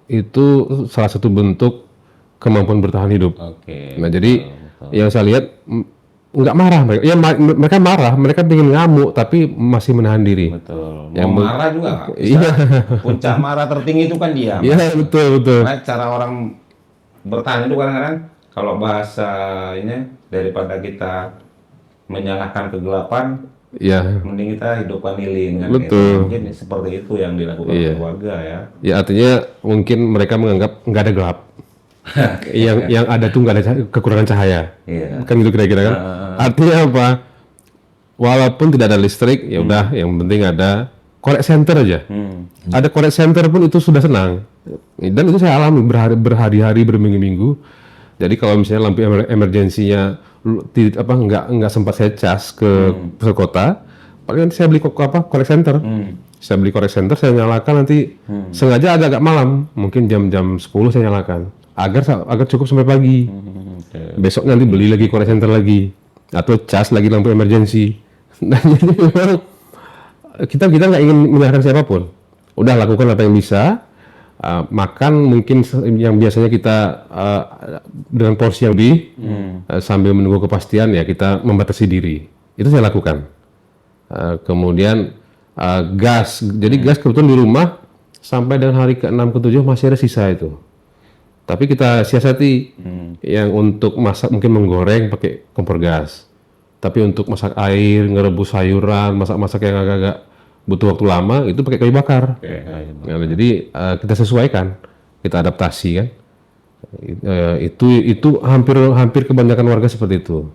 itu salah satu bentuk kemampuan bertahan hidup. Nah jadi yang saya lihat nggak marah mereka. Ya mereka marah, mereka ingin ngamuk tapi masih menahan diri. Betul. Yang Mau marah juga nggak bisa. Iya. Puncak marah tertinggi itu kan diam. Iya betul. Nah, cara orang bertahan itu kadang-kadang kalau bahasa ini daripada kita menyalahkan kegelapan, Ya. mending kita hidupkan lilin kan. Betul. Gitu. Mungkin seperti itu yang dilakukan oleh warga ya. Ya artinya mungkin mereka menganggap nggak ada gelap. yang ada tuh nggak ada kekurangan cahaya. Iya. Kan gitu kira-kira kan. Artinya apa? Walaupun tidak ada listrik, ya udah yang penting ada collect center aja. Ada collect center pun itu sudah senang. Dan itu saya alami berhari-hari, berminggu-minggu. Jadi kalau misalnya lampu emergensinya nggak sempat saya cas ke pusat kota, paling nanti saya beli collect center. Saya beli collect center, saya nyalakan nanti sengaja agak malam, mungkin jam 10 saya nyalakan agar cukup sampai pagi. Besok nanti beli lagi collect center lagi atau cas lagi lampu emergency. Nah, jadi memang kita nggak ingin menyalahkan siapapun. Udah lakukan apa yang bisa. Makan mungkin yang biasanya kita dengan porsi yang lebih sambil menunggu kepastian ya kita membatasi diri. Itu saya lakukan. Kemudian gas. Jadi gas kebetulan di rumah sampai dengan hari ke-6 ke-7 masih ada sisa itu. Tapi kita siasati yang untuk masak mungkin menggoreng pakai kompor gas. Tapi untuk masak air, ngerebus sayuran, masak-masak yang agak-agak butuh waktu lama itu pakai kayu bakar. Nah, jadi kita sesuaikan, kita adaptasi kan. Itu hampir kebanyakan warga seperti itu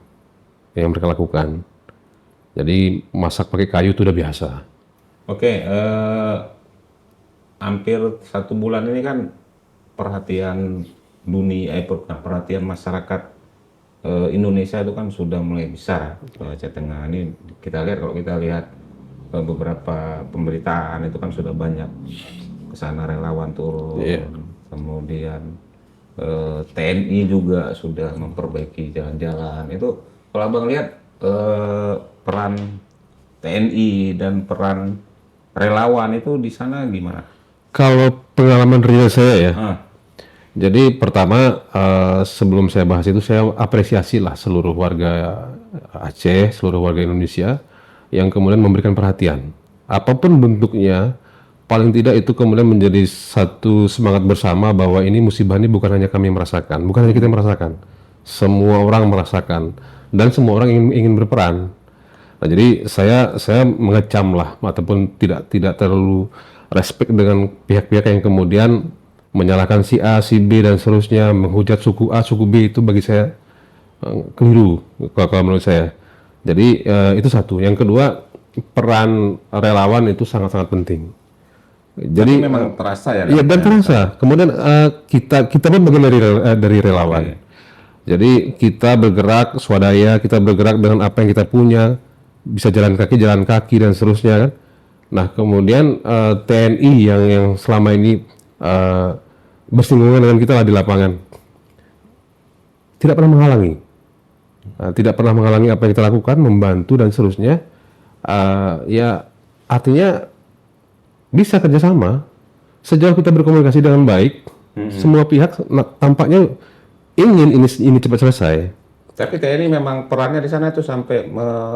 yang mereka lakukan. Jadi masak pakai kayu itu udah biasa. Oke, hampir 1 bulan ini kan perhatian perhatian masyarakat Indonesia itu kan sudah mulai besar ke Aceh Tengah. Ini kita lihat kalau kita lihat beberapa pemberitaan itu kan sudah banyak kesana relawan turun, kemudian TNI juga sudah memperbaiki jalan-jalan. Itu kalau abang lihat peran TNI dan peran relawan itu di sana gimana? Kalau pengalaman real saya ya, Ah, jadi pertama sebelum saya bahas itu saya apresiasi lah seluruh warga Aceh, seluruh warga Indonesia yang kemudian memberikan perhatian. Apapun bentuknya, paling tidak itu kemudian menjadi satu semangat bersama bahwa ini musibah ini bukan hanya kami yang merasakan, bukan hanya kita yang merasakan, semua orang merasakan dan semua orang ingin berperan. Nah, jadi saya mengecam lah ataupun tidak terlalu respect dengan pihak-pihak yang kemudian menyalahkan si A, si B dan seterusnya, menghujat suku A, suku B itu bagi saya keliru kalau menurut saya. Jadi itu satu. Yang kedua, peran relawan itu sangat-sangat penting. jadi Jadi memang terasa ya. iya dan terasa. Kemudian kita pun bagian dari relawan. Jadi kita bergerak swadaya, kita bergerak dengan apa yang kita punya, bisa jalan kaki dan seterusnya kan. Nah kemudian TNI yang selama ini bersinggungan dengan kita lah di lapangan, tidak pernah menghalangi. Tidak pernah menghalangi apa yang kita lakukan, membantu dan seterusnya. Ya artinya bisa kerjasama sejauh kita berkomunikasi dengan baik. Semua pihak tampaknya ingin ini cepat selesai. Tapi TNI memang perannya di sana itu sampai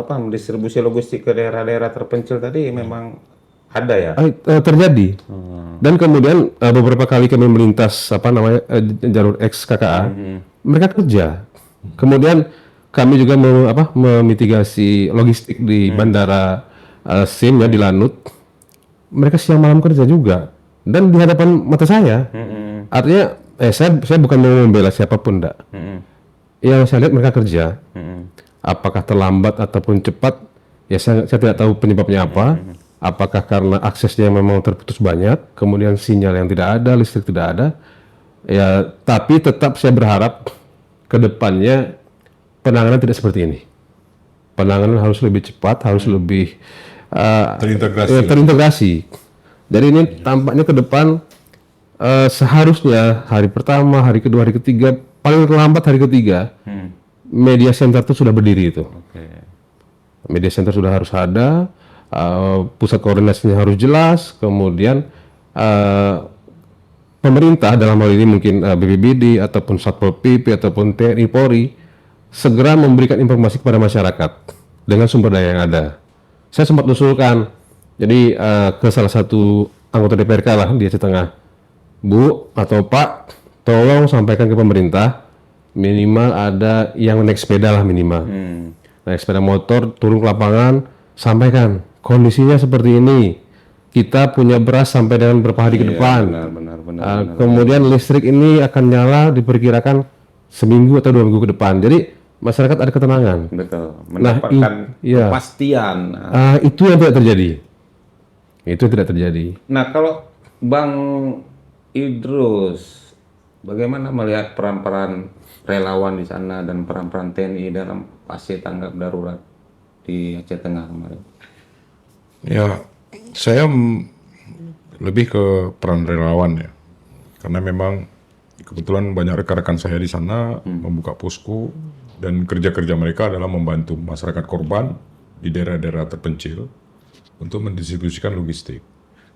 mendistribusi logistik ke daerah-daerah terpencil tadi memang ada ya. Terjadi. Dan kemudian beberapa kali kami melintas jalur X KKA, mereka kerja. Kemudian kami juga memitigasi logistik di bandara SIM ya di Lanut. Mereka siang malam kerja juga dan di hadapan mata saya. Artinya saya bukan mau membela siapapun, enggak. Yang saya lihat mereka kerja. Apakah terlambat ataupun cepat, ya saya tidak tahu penyebabnya apa. Apakah karena aksesnya memang terputus banyak, kemudian sinyal yang tidak ada, listrik tidak ada. Ya, tapi tetap saya berharap ke depannya penanganan tidak seperti ini. Penanganan harus lebih cepat, harus lebih terintegrasi. Jadi ini tampaknya ke depan seharusnya hari pertama, hari kedua, hari ketiga, paling lambat hari ketiga, media center itu sudah berdiri itu. Media center sudah harus ada, pusat koordinasinya harus jelas, kemudian pemerintah dalam hal ini mungkin BPBD ataupun Satpol PP ataupun TNI Polri segera memberikan informasi kepada masyarakat dengan sumber daya yang ada. Saya sempat usulkan, jadi ke salah satu anggota DPRK lah di Aceh Tengah, Bu atau Pak, tolong sampaikan ke pemerintah minimal ada yang naik sepeda lah minimal, naik sepeda motor turun ke lapangan, sampaikan kondisinya seperti ini, kita punya beras sampai dengan berapa hari ke depan. Benar. Kemudian listrik ini akan nyala diperkirakan seminggu atau 2 minggu ke depan. Jadi masyarakat ada ketenangan. Betul. Mendapatkan kepastian. Itu yang tidak terjadi. Itu tidak terjadi. Nah, kalau Bang Idrus, bagaimana melihat peran-peran relawan di sana dan peran-peran TNI dalam pasca tanggap darurat di Aceh Tengah kemarin? Ya, saya lebih ke peran relawan ya. Karena memang kebetulan banyak rekan-rekan saya di sana membuka posko dan kerja-kerja mereka adalah membantu masyarakat korban di daerah-daerah terpencil untuk mendistribusikan logistik.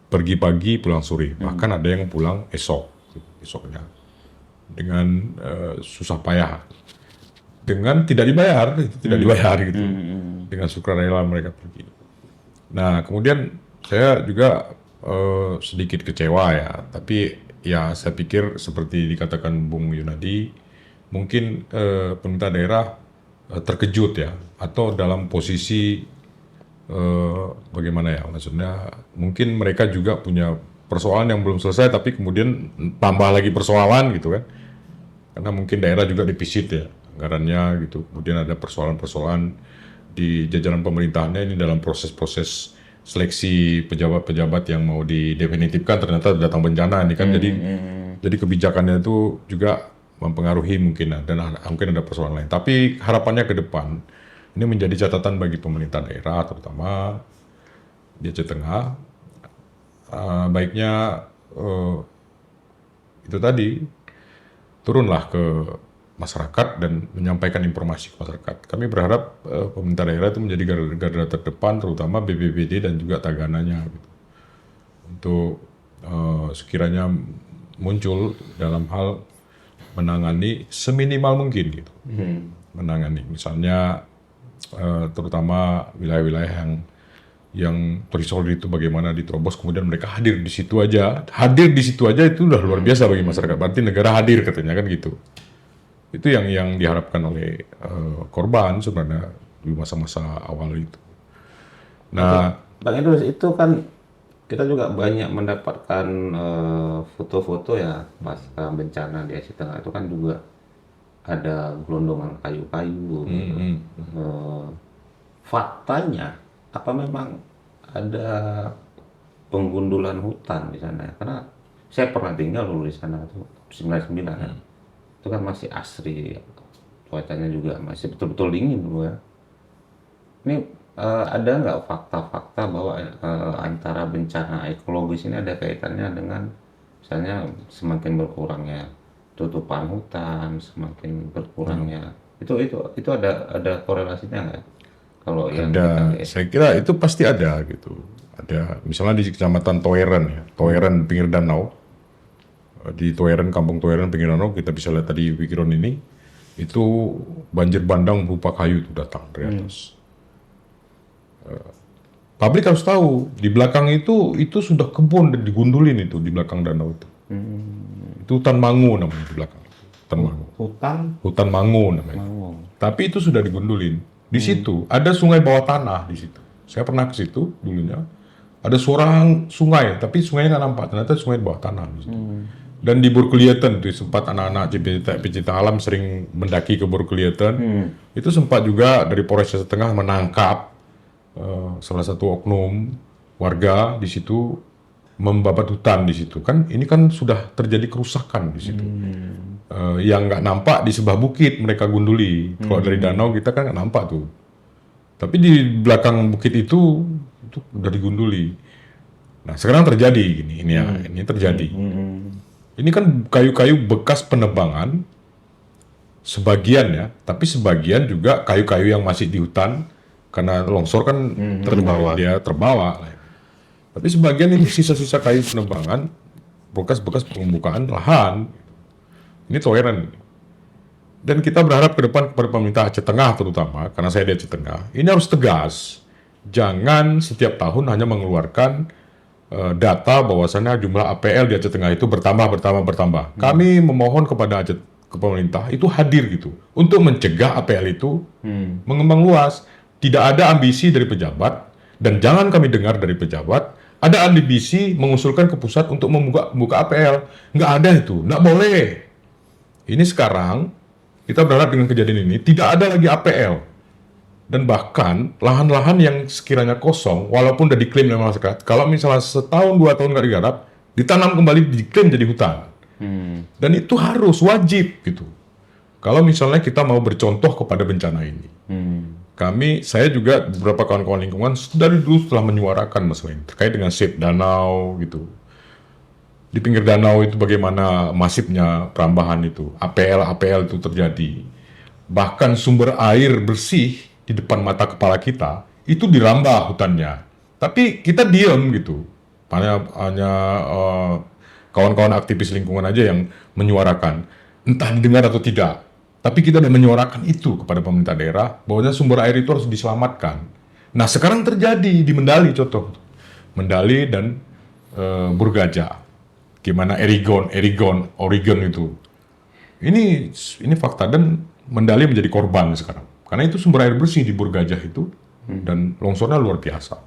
Pergi pagi, pulang sore. Bahkan ada yang pulang esoknya. Dengan susah payah. Dengan tidak dibayar gitu. Dengan sukarela mereka pergi. Nah, kemudian saya juga sedikit kecewa ya. Tapi ya saya pikir seperti dikatakan Bung Yunadi, mungkin pemerintah daerah terkejut ya, atau dalam posisi bagaimana ya, maksudnya mungkin mereka juga punya persoalan yang belum selesai, tapi kemudian tambah lagi persoalan gitu kan, karena mungkin daerah juga defisit ya anggarannya gitu, kemudian ada persoalan-persoalan di jajaran pemerintahannya ini dalam proses-proses seleksi pejabat-pejabat yang mau didefinitifkan ternyata datang bencana ini kan, jadi kebijakannya itu juga mempengaruhi mungkin dan mungkin ada persoalan lain. Tapi harapannya ke depan ini menjadi catatan bagi pemerintah daerah terutama di Aceh Tengah, baiknya itu tadi turunlah ke masyarakat dan menyampaikan informasi ke masyarakat. Kami berharap pemerintah daerah itu menjadi garda terdepan, terutama BPBD dan juga tagananya gitu, untuk sekiranya muncul dalam hal menangani seminimal mungkin gitu. Menangani misalnya terutama wilayah-wilayah yang terisolir itu bagaimana diterobos, kemudian mereka hadir di situ aja itu udah luar biasa bagi masyarakat. Berarti negara hadir katanya kan gitu. Itu yang diharapkan oleh korban sebenarnya di masa-masa awal itu. Nah, Bang Idrus, itu kan kita juga banyak mendapatkan foto-foto ya pasca bencana di Aceh Tengah, itu kan juga ada gelondongan kayu-kayu. Faktanya apa memang ada penggundulan hutan di sana? Karena saya pernah tinggal dulu di sana tuh 99 kan. Itu kan masih asri, cuacanya juga masih betul-betul dingin dulu ya. Ini ada nggak fakta-fakta bahwa antara bencana ekologis ini ada kaitannya dengan misalnya semakin berkurangnya tutupan hutan, semakin berkurangnya itu ada korelasinya nggak? Kalau yang kita lihat. saya kira itu pasti ada gitu. Ada misalnya di Kecamatan Toeran ya, Toeran pinggir danau. Di Toeran, Kampung Toeran pinggir danau, kita bisa lihat tadi Wikiron ini, itu banjir bandang berupa kayu itu datang dari atas. Publik harus tahu di belakang itu sudah kebun dan digundulin itu di belakang danau itu. Itu hutan mangu namanya di belakang. Hutan mangu namanya. Tapi itu sudah digundulin. Di situ ada sungai bawah tanah di situ. Saya pernah ke situ dulunya. Ada seorang sungai, tapi sungainya nggak nampak. Ternyata sungai bawah tanah di situ. Dan di Burkelieten tuh sempat anak-anak pecinta alam sering mendaki ke Burkelieten. Itu sempat juga dari Polres Aceh Tengah menangkap salah satu oknum warga di situ membabat hutan di situ. Kan ini kan sudah terjadi kerusakan di situ. Yang nggak nampak di sebelah bukit mereka gunduli. Kalau dari danau kita kan nggak nampak tuh. Tapi di belakang bukit itu udah digunduli. Nah sekarang terjadi ini terjadi. Ini kan kayu-kayu bekas penebangan, sebagian ya, tapi sebagian juga kayu-kayu yang masih di hutan karena longsor kan terbawa. Tapi sebagian ini sisa-sisa kayu penebangan, bekas-bekas pembukaan lahan. Ini Toeran. Dan kita berharap ke depan kepada pemerintah Aceh Tengah terutama, karena saya di Aceh Tengah, ini harus tegas. Jangan setiap tahun hanya mengeluarkan data bahwasannya jumlah APL di Aceh Tengah itu bertambah. Kami memohon kepada ke pemerintah itu hadir gitu untuk mencegah APL itu mengembang luas. Tidak ada ambisi dari pejabat dan jangan kami dengar dari pejabat ada ambisi mengusulkan ke pusat untuk membuka APL. Nggak ada itu, nggak boleh. Ini sekarang kita berharap dengan kejadian ini tidak ada lagi APL. Dan bahkan lahan-lahan yang sekiranya kosong, walaupun sudah diklaim oleh masyarakat, kalau misalnya setahun 2 tahun nggak digarap, ditanam kembali diklaim jadi hutan. Dan itu harus wajib gitu. Kalau misalnya kita mau bercontoh kepada bencana ini, saya juga beberapa kawan-kawan lingkungan dari dulu telah menyuarakan masalah ini terkait dengan shape danau gitu. Di pinggir danau itu bagaimana masifnya perambahan itu, APL itu terjadi. Bahkan sumber air bersih di depan mata kepala kita itu dirambah hutannya. Tapi kita diam gitu. Hanya kawan-kawan aktivis lingkungan aja yang menyuarakan. Entah didengar atau tidak. Tapi kita sudah menyuarakan itu kepada pemerintah daerah bahwa sumber air itu harus diselamatkan. Nah sekarang terjadi di Mendali contoh. Mendali dan Burgaja. Gimana Oregon itu. Ini fakta dan Mendali menjadi korban sekarang. Karena itu sumber air bersih di Burgajah itu dan longsornya luar biasa.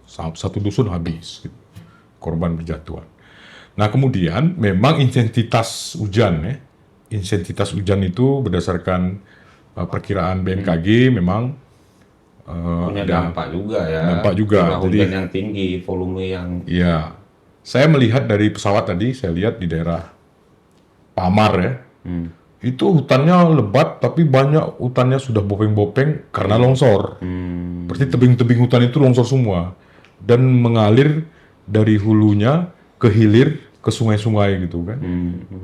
Satu dusun habis. Gitu. Korban berjatuhan. Nah kemudian memang intensitas hujan itu berdasarkan perkiraan BMKG memang punya dampak juga ya. Dampak juga. Hujan yang tinggi, volume yang. Iya. Saya melihat dari pesawat tadi, saya lihat di daerah Pamar ya. Itu hutannya lebat, tapi banyak hutannya sudah bopeng-bopeng karena longsor. Berarti tebing-tebing hutan itu longsor semua. Dan mengalir dari hulunya ke hilir, ke sungai-sungai gitu kan.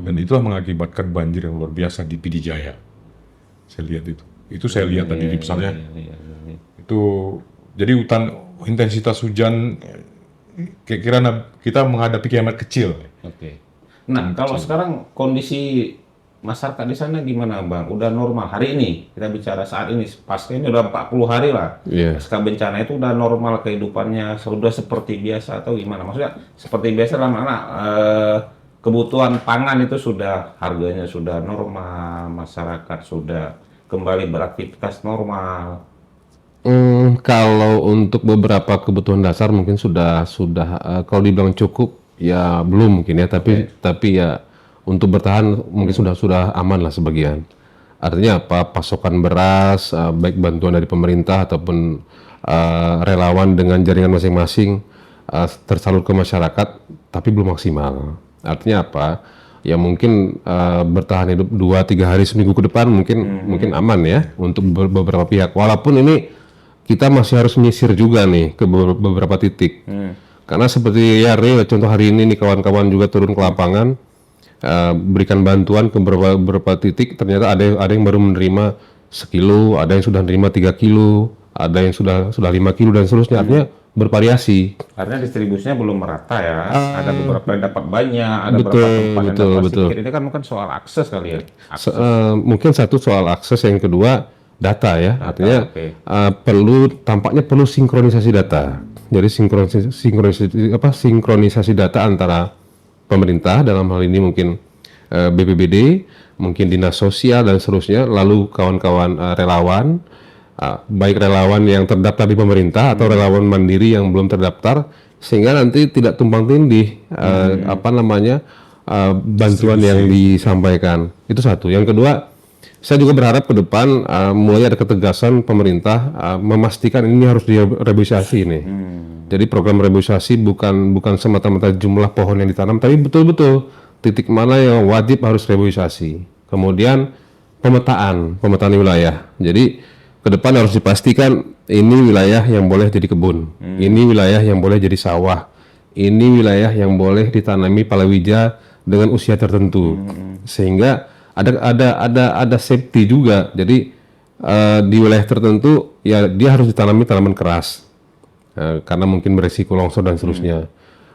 Dan itulah mengakibatkan banjir yang luar biasa di Pidijaya. Saya lihat itu. Itu saya lihat tadi di pesawatnya. Itu, jadi intensitas hujan kira-kira kita menghadapi kiamat kecil. Oke. Nah, kalau sekarang kondisi masyarakat di sana gimana, Bang? Udah normal hari ini? Kita bicara saat ini, pasca ini udah 40 hari lah. Iya. Pasca bencana itu udah normal kehidupannya, sudah seperti biasa atau gimana? Maksudnya seperti biasa dalam mana? Kebutuhan pangan itu sudah harganya sudah normal, masyarakat sudah kembali beraktivitas normal. Kalau untuk beberapa kebutuhan dasar mungkin sudah kalau dibilang cukup ya belum mungkin ya, tapi ya untuk bertahan mungkin sudah aman lah sebagian. Artinya apa? Pasokan beras, baik bantuan dari pemerintah ataupun relawan dengan jaringan masing-masing tersalur ke masyarakat, tapi belum maksimal. Artinya apa? Ya mungkin bertahan hidup 2-3 hari seminggu ke depan mungkin aman ya untuk beberapa pihak. Walaupun ini kita masih harus menyisir juga nih ke beberapa titik. Karena seperti ya contoh hari ini nih kawan-kawan juga turun ke lapangan, berikan bantuan ke beberapa titik. Ternyata ada yang baru menerima sekilo, ada yang sudah menerima 3 kilo, ada yang sudah 5 kilo dan seterusnya. Artinya bervariasi. Karena distribusinya belum merata ya. Ada beberapa yang dapat banyak, ada betul, beberapa tempat yang dapat betul. sedikit. Ini kan bukan soal akses kali ya. Mungkin satu soal akses, yang kedua data ya. Artinya oke. tampaknya perlu sinkronisasi data. Jadi sinkronisasi data antara pemerintah, dalam hal ini mungkin BPBD, mungkin dinas sosial dan seterusnya, lalu kawan-kawan relawan, baik relawan yang terdaftar di pemerintah atau relawan mandiri yang belum terdaftar, sehingga nanti tidak tumpang tindih bantuan yang disampaikan. Itu satu. Yang kedua, saya juga berharap ke depan mulai ada ketegasan pemerintah memastikan ini harus direboisasi ini. Jadi program reboisasi bukan semata-mata jumlah pohon yang ditanam, tapi betul-betul titik mana yang wajib harus reboisasi. Kemudian pemetaan wilayah. Jadi ke depan harus dipastikan ini wilayah yang boleh jadi kebun, ini wilayah yang boleh jadi sawah, ini wilayah yang boleh ditanami palawija dengan usia tertentu, sehingga ada safety juga. Jadi di wilayah tertentu ya dia harus ditanami tanaman keras karena mungkin beresiko longsor dan seterusnya.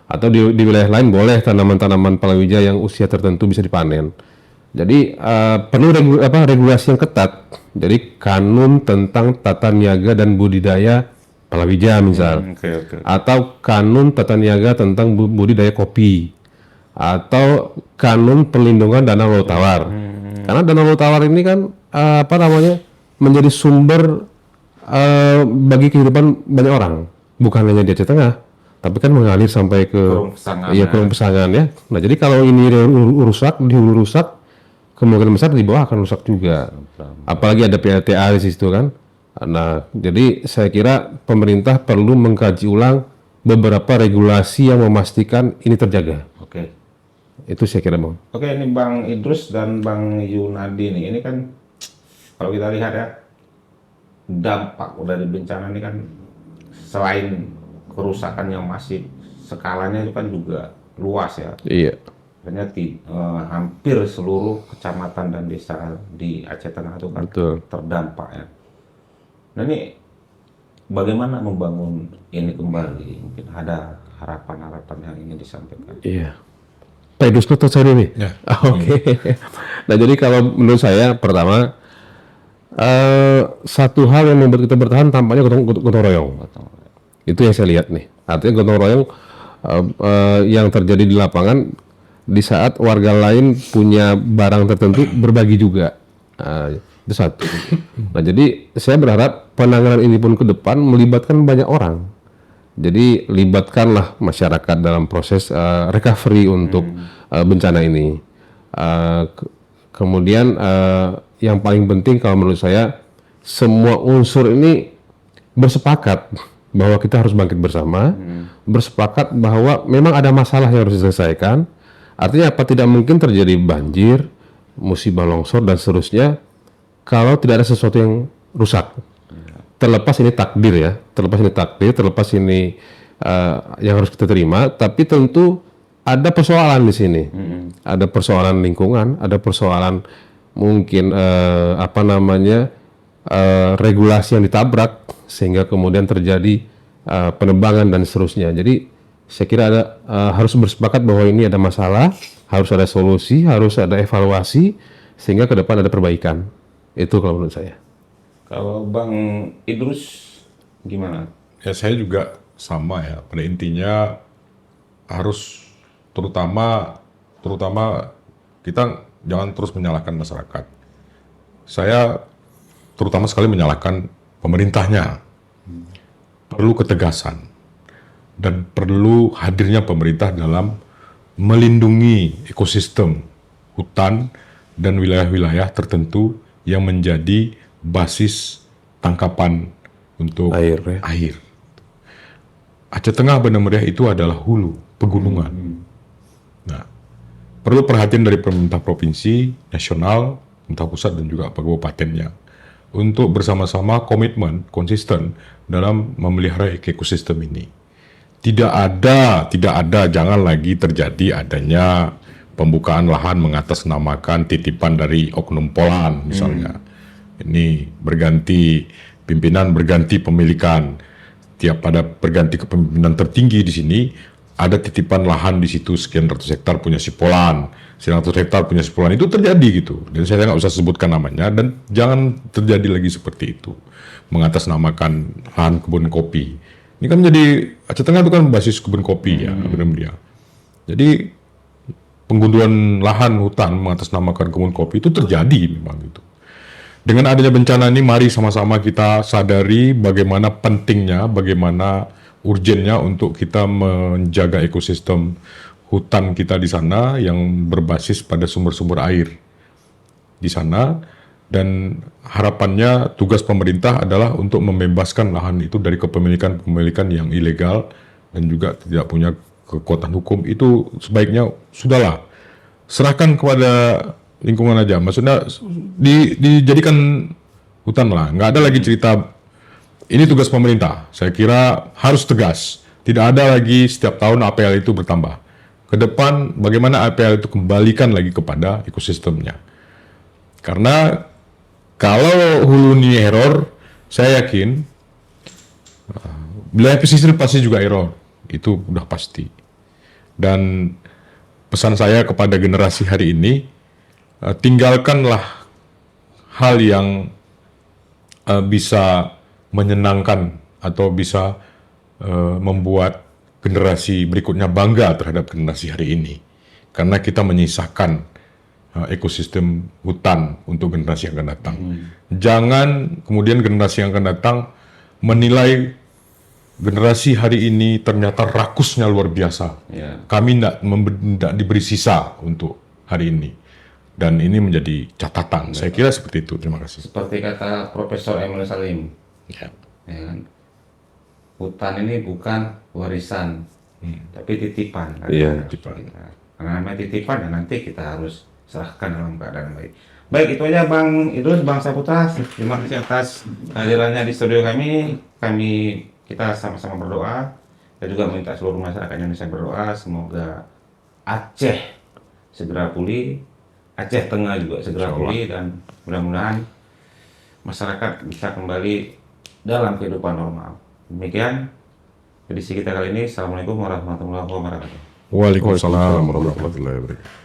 Atau di wilayah lain boleh tanaman-tanaman palawija yang usia tertentu bisa dipanen. Jadi perlu regulasi yang ketat. Jadi kanun tentang tata niaga dan budidaya palawija misal, atau kanun tata niaga tentang budidaya kopi, atau kanun perlindungan danau laut tawar. Karena danau laut tawar ini kan menjadi sumber bagi kehidupan banyak orang, bukan hanya di Aceh Tengah, tapi kan mengalir sampai ke Kurung Pesangan ya. Nah jadi kalau ini rusak, di hulu rusak, kemungkinan besar di bawah akan rusak juga. Apalagi ada PLTA di situ kan. Nah, jadi saya kira pemerintah perlu mengkaji ulang beberapa regulasi yang memastikan ini terjaga. Oke. Itu saya kira, Bang. Oke, ini Bang Idrus dan Bang Yunadi nih. Ini kan kalau kita lihat ya, dampak dari bencana ini kan selain kerusakan yang masih skalanya itu kan juga luas ya. Iya. Ternyata hampir seluruh kecamatan dan desa di Aceh Tengah itu kan terdampak ya. Nah ini bagaimana membangun ini kembali? Mungkin ada harapan-harapan yang ingin disampaikan. Iya. Pak Idrus tuh saya nih. Ya. Oke. Nah jadi kalau menurut saya pertama satu hal yang membuat kita bertahan tampaknya gotong royong. Itu yang saya lihat nih. Artinya gotong royong yang terjadi di lapangan. Di saat warga lain punya barang tertentu berbagi juga, itu satu. Nah jadi saya berharap penanganan ini pun ke depan melibatkan banyak orang. Jadi libatkanlah masyarakat dalam proses recovery untuk bencana ini. Kemudian yang paling penting kalau menurut saya, semua unsur ini bersepakat bahwa kita harus bangkit bersama, bersepakat bahwa memang ada masalah yang harus diselesaikan. Artinya apa? Tidak mungkin terjadi banjir, musibah longsor dan seterusnya kalau tidak ada sesuatu yang rusak. Terlepas ini takdir ya, terlepas ini yang harus kita terima, tapi tentu ada persoalan di sini. Ada persoalan lingkungan, ada persoalan mungkin regulasi yang ditabrak sehingga kemudian terjadi penebangan dan seterusnya. Jadi saya kira harus bersepakat bahwa ini ada masalah, harus ada solusi, harus ada evaluasi, sehingga ke depan ada perbaikan. Itu kalau menurut saya. Kalau Bang Idrus gimana? Ya saya juga sama ya. Pada intinya harus terutama kita jangan terus menyalahkan masyarakat. Saya terutama sekali menyalahkan pemerintahnya. Perlu ketegasan dan perlu hadirnya pemerintah dalam melindungi ekosistem hutan dan wilayah-wilayah tertentu yang menjadi basis tangkapan untuk Air, ya. air. Aceh Tengah Banda Meriah itu adalah hulu pegunungan. Nah, perlu perhatian dari pemerintah provinsi, nasional, pemerintah pusat dan juga kabupatennya untuk bersama-sama komitmen konsisten dalam memelihara ekosistem ini. Tidak ada, jangan lagi terjadi adanya pembukaan lahan mengatasnamakan titipan dari oknum Polan misalnya. Ini berganti pimpinan, berganti pemilikan. Tiap pada berganti kepemimpinan tertinggi di sini, ada titipan lahan di situ sekian ratus hektar punya si Polan, sekian ratus hektar punya si Polan, itu terjadi gitu. Dan saya nggak usah sebutkan namanya dan jangan terjadi lagi seperti itu. Mengatasnamakan lahan kebun kopi. Ini kan menjadi Aceh Tengah itu kan basis kebun kopi ya, benar-benar. Jadi penggunduan lahan hutan mengatasnamakan kebun kopi itu terjadi memang gitu. Dengan adanya bencana ini, mari sama-sama kita sadari bagaimana pentingnya, bagaimana urgennya untuk kita menjaga ekosistem hutan kita di sana yang berbasis pada sumber-sumber air di sana. Dan harapannya tugas pemerintah adalah untuk membebaskan lahan itu dari kepemilikan yang ilegal dan juga tidak punya kekuatan hukum. Itu sebaiknya sudahlah, serahkan kepada lingkungan aja. Maksudnya dijadikan hutan lah. Nggak ada lagi cerita ini tugas pemerintah. Saya kira harus tegas. Tidak ada lagi setiap tahun APL itu bertambah. Ke depan bagaimana APL itu kembalikan lagi kepada ekosistemnya. Karena kalau hulu ini error, saya yakin wilayah pesisir pasti juga error. Itu udah pasti. Dan pesan saya kepada generasi hari ini, tinggalkanlah hal yang bisa menyenangkan atau bisa membuat generasi berikutnya bangga terhadap generasi hari ini. Karena kita menyisakan ekosistem hutan untuk generasi yang akan datang. Jangan kemudian generasi yang akan datang menilai generasi hari ini ternyata rakusnya luar biasa. Ya. Kami tidak diberi sisa untuk hari ini. Dan ini menjadi catatan. Saya kira seperti itu. Terima kasih. Seperti kata Profesor Emil Salim, Ya. ya kan? Hutan ini bukan warisan, tapi titipan. Kan? Iya. Titipan. Karena namanya titipan ya nanti kita harus serahkan dalam keadaan baik. Baik, itu aja Bang Idrus, Bang Saputra. Terima kasih atas kehadirannya di studio kami. Kita sama-sama berdoa dan juga minta seluruh masyarakat Indonesia berdoa semoga Aceh segera pulih, Aceh Tengah juga segera pulih, dan mudah-mudahan masyarakat bisa kembali dalam kehidupan normal. Demikian edisi kita kali ini. Assalamualaikum warahmatullahi wabarakatuh. Waalaikumsalam warahmatullahi wabarakatuh.